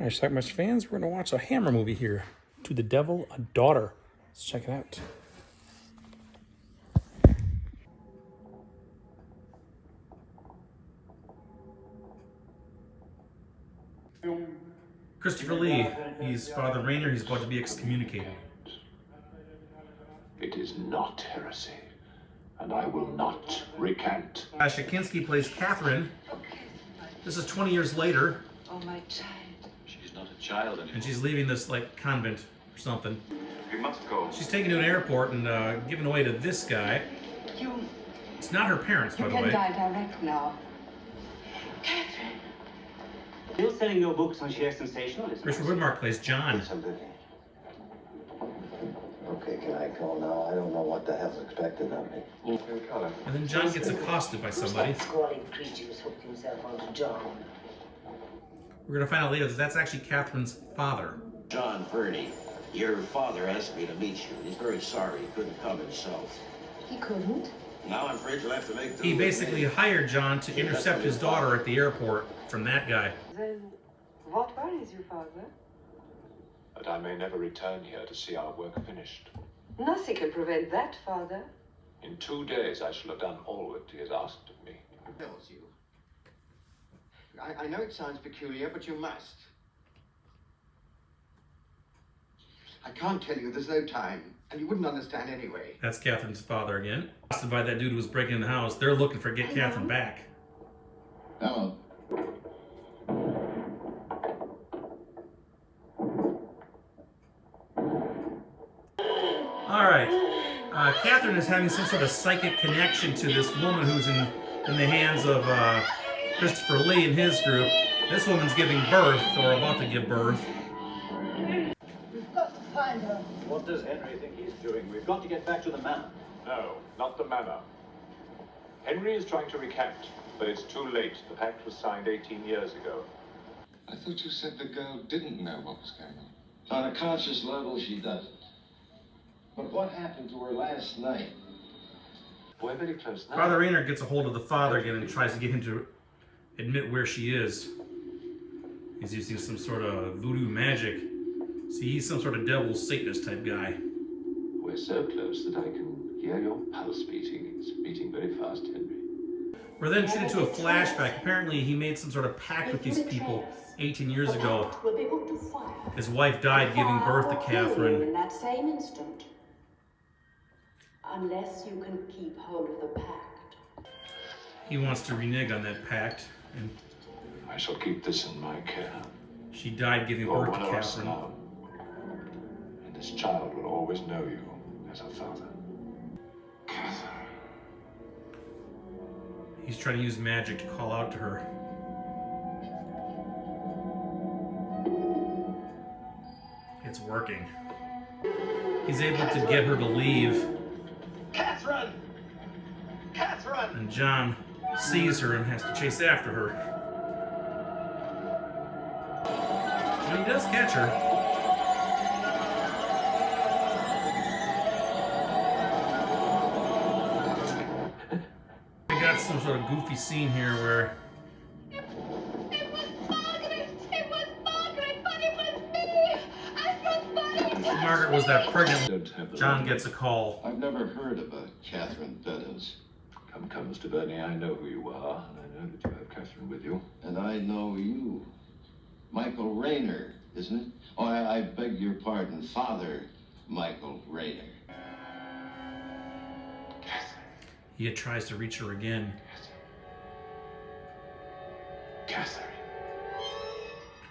Alright, Schlockmeisters fans, we're going to watch a Hammer movie here. To the Devil, a Daughter. Let's check it out. Christopher Lee, he's Father Rayner, he's about to be excommunicated. It is not heresy, and I will not recant. Shakinsky plays Catherine. This is 20 years later. Oh, my child. She's not a child anymore. And she's leaving this, like, convent or something. We must go. She's taken to an airport and given away to this guy. It's not her parents, by the way. You can die direct now. Catherine. Still selling your books on shared sensationalism. Richard Widmark plays John. Okay, can I go now? I don't know what the hell's expected of me. And then John gets accosted by somebody. That squalling creature who's hooked himself onto John. We're going to find out later that that's actually Catherine's father. John Purdy, your father asked me to meet you. He's very sorry he couldn't come himself. He couldn't. Now I'm afraid you'll have to make the... He basically hired John to intercept his daughter at the airport from that guy. Then what worries you, Father? That I may never return here to see our work finished. Nothing can prevent that, Father. In 2 days I shall have done all that he has asked of me. Tells you. I know it sounds peculiar, but you must. I can't tell you, there's no time, and you wouldn't understand anyway. That's Catherine's father again. Accosted by that dude who was breaking in the house. They're looking for get Catherine back. Hello. Alright. Catherine is having some sort of psychic connection to this woman who's in the hands of Christopher Lee and his group. This woman's giving birth, or about to give birth. We've got to find her. What does Henry think he's doing? We've got to get back to the manor. No, not the manor. Henry is trying to recant, but it's too late. The pact was signed 18 years ago. I thought you said the girl didn't know what was going on. On a conscious level, she doesn't. But what happened to her last night? We're very close now. Father Rayner gets a hold of the father again and tries to get him to admit where she is. He's using some sort of voodoo magic. See, he's some sort of devil Satanist type guy. We're so close that I can hear your pulse beating. It's beating very fast, Henry. We're then treated to a flashback. Apparently, he made some sort of pact with these people 18 years ago. Will be put to fire. His wife died giving birth to Catherine. In that same instant. Unless you can keep hold of the pact. He wants to renege on that pact, and I shall keep this in my care. she died giving For birth one to of us Catherine. now. And this child will always know you as her father. Catherine. He's trying to use magic to call out to her. It's working. He's able to get her to leave. Catherine! Catherine! And John sees her and has to chase after her. But he does catch her. We got some sort of goofy scene here where It was Margaret! It was Margaret, but it was me! I was Margaret! Margaret was that pregnant. Don't have the John gets a call. I've never heard of a Catherine Beddoes. Come, Mr. Burney, I know who you are, and I know that you have Catherine with you. And I know you. Michael Rayner, isn't it? Oh, I beg your pardon, Father Michael Rayner. Catherine. He tries to reach her again. Catherine.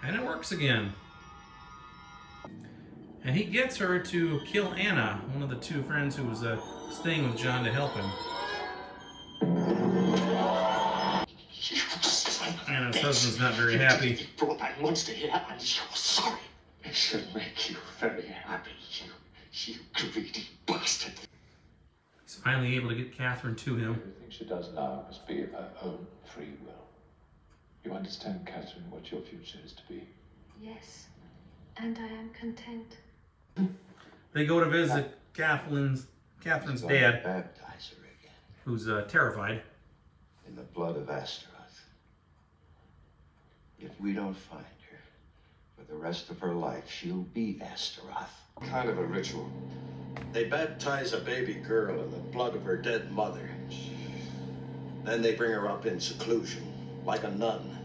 And it works again. And he gets her to kill Anna, one of the two friends who was staying with John to help him. Anna's husband's not very happy. You brought that monster here, and you're sorry. It should make you very happy, you greedy bastard. He's finally able to get Catherine to him. Everything she does now must be of her own free will. You understand, Catherine, what your future is to be? Yes, and I am content. They go to visit Catherine's dad, Baptize her again who's terrified. in the blood of Astaroth. If we don't find her, for For the rest of her life, she'll be Astaroth. What kind of a ritual? They baptize a baby girl in the blood of her dead mother. Then they bring her up in seclusion, like a nun.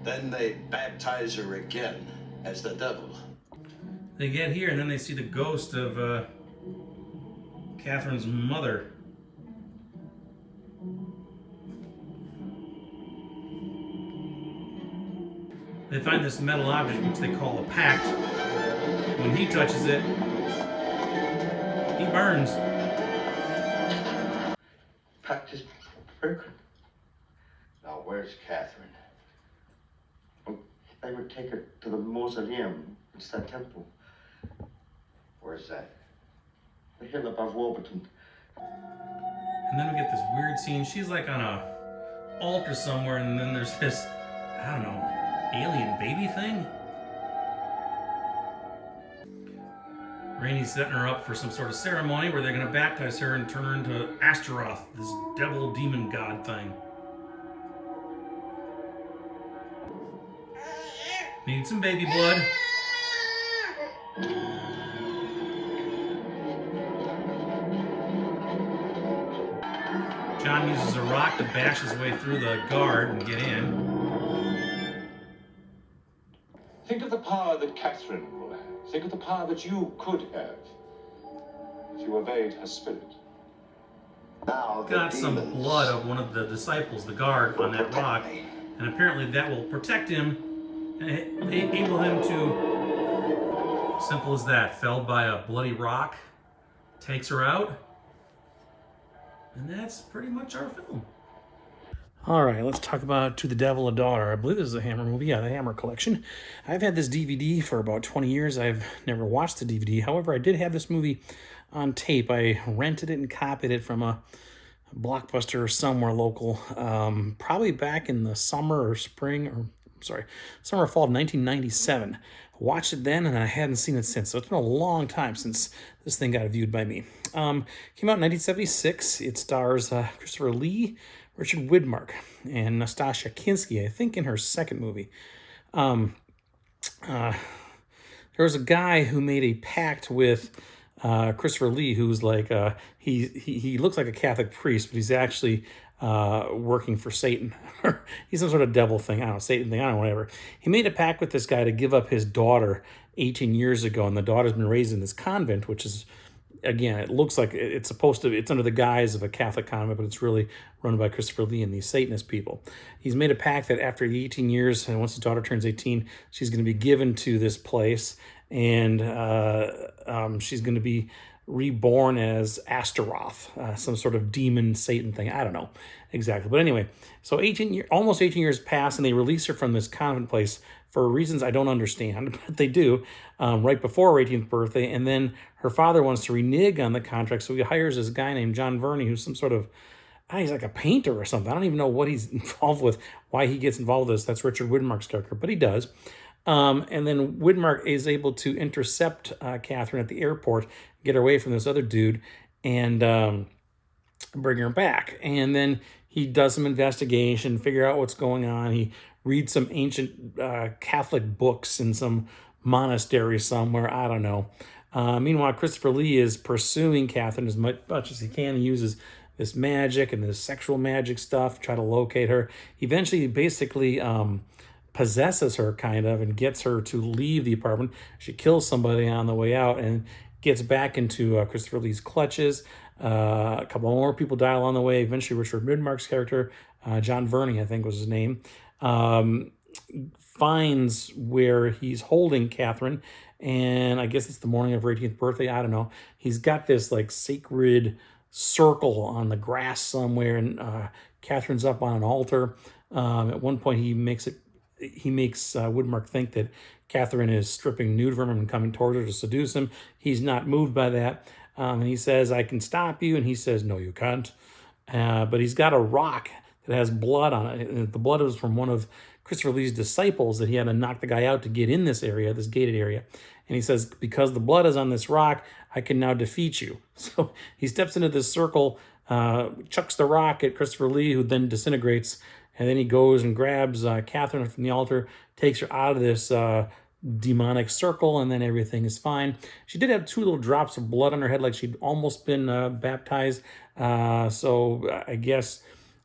Then they baptize her again as the devil. They get here and then they see the ghost of Catherine's mother. They find this metal object, which they call a pact. When he touches it, he burns. Pact is broken. Now, where's Catherine? Well, they would take her to the mausoleum. It's that temple. Where's that? The hill above Warburton. And then we get this weird scene. She's like on a altar somewhere, and then there's this, I don't know, alien baby thing? Rainey's setting her up for some sort of ceremony where they're going to baptize her and turn her into Astaroth, this devil demon god thing. Need some baby blood. John uses a rock to bash his way through the guard and get in. Think of the power that Catherine will have. Think of the power that you could have if you obeyed her spirit. Now Got some blood of one of the disciples, the guard, on that rock, and apparently that will protect him and enable him to, simple as that, felled by a bloody rock, takes her out, and that's pretty much our film. All right, let's talk about To the Devil, a Daughter. I believe this is a Hammer movie. Yeah, the Hammer collection. I've had this DVD for about 20 years. I've never watched the DVD. However, I did have this movie on tape. I rented it and copied it from a Blockbuster or somewhere local, probably back in the summer or summer or fall of 1997. I watched it then, and I hadn't seen it since. So it's been a long time since this thing got viewed by me. Came out in 1976. It stars Christopher Lee, Richard Widmark, and Nastasia Kinski, I think in her second movie. There was a guy who made a pact with Christopher Lee, who's like, he looks like a Catholic priest, but he's actually working for Satan. He's some sort of devil thing, I don't know, Satan thing, I don't know, whatever. He made a pact with this guy to give up his daughter 18 years ago, and the daughter's been raised in this convent, which is, again, it looks like it's under the guise of a Catholic convent, but it's really run by Christopher Lee and these Satanist people. He's made a pact that after the 18 years, and once his daughter turns 18, she's going to be given to this place, and she's going to be reborn as Astaroth, some sort of demon Satan thing. I don't know exactly. But anyway, so almost 18 years pass, and they release her from this convent place for reasons I don't understand, but they do, right before her 18th birthday. And then her father wants to renege on the contract, so he hires this guy named John Verney, who's some sort of, he's like a painter or something. I don't even know what he's involved with, why he gets involved with this. That's Richard Widmark's character, but he does. And then Widmark is able to intercept Catherine at the airport, get her away from this other dude, and bring her back. And then he does some investigation, figure out what's going on. He reads some ancient Catholic books in some monastery somewhere. I don't know. Meanwhile, Christopher Lee is pursuing Catherine as much as he can. He uses this magic and this sexual magic stuff to try to locate her. Eventually, basically possesses her, kind of, and gets her to leave the apartment. She kills somebody on the way out and gets back into Christopher Lee's clutches. A couple more people die along the way. Eventually, Richard Widmark's character, John Verney, I think was his name, finds where he's holding Catherine, and I guess it's the morning of her 18th birthday. I don't know. He's got this like sacred circle on the grass somewhere, and Catherine's up on an altar. At one point, he makes Widmark think that Catherine is stripping nude from him and coming towards her to seduce him. He's not moved by that. And he says, "I can stop you." And he says, "No, you can't." But he's got a rock that has blood on it. And the blood was from one of Christopher Lee's disciples that he had to knock the guy out to get in this area, this gated area. And he says, "Because the blood is on this rock, I can now defeat you." So he steps into this circle, chucks the rock at Christopher Lee, who then disintegrates, and then he goes and grabs Catherine from the altar, takes her out of this demonic circle, and then everything is fine. She did have 2 little drops of blood on her head, like she'd almost been baptized. So I guess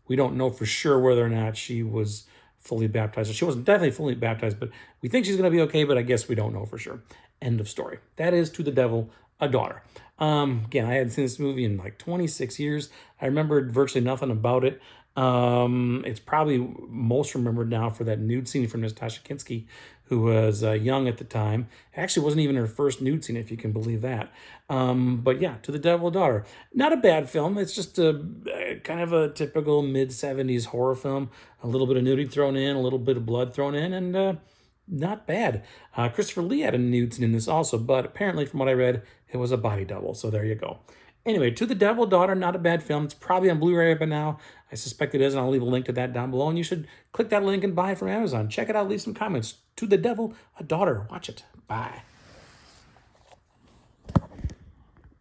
we don't know for sure whether or not she was fully baptized. She wasn't definitely fully baptized, but we think she's going to be okay, but I guess we don't know for sure. End of story. That is To the Devil, a Daughter. Again, I hadn't seen this movie in like 26 years. I remembered virtually nothing about it. It's probably most remembered now for that nude scene from Natasha Kinski, who was young at the time. Actually, wasn't even her first nude scene, if you can believe that. But yeah, To the Devil, a Daughter. Not a bad film. It's just a kind of a typical mid-70s horror film. A little bit of nudity thrown in, a little bit of blood thrown in, and not bad. Christopher Lee had a nude scene in this also, but apparently from what I read, it was a body double. So there you go. Anyway, To the Devil, Daughter, not a bad film. It's probably on Blu-ray by now. I suspect it is, and I'll leave a link to that down below. And you should click that link and buy it from Amazon. Check it out, leave some comments. To the Devil, a Daughter. Watch it. Bye.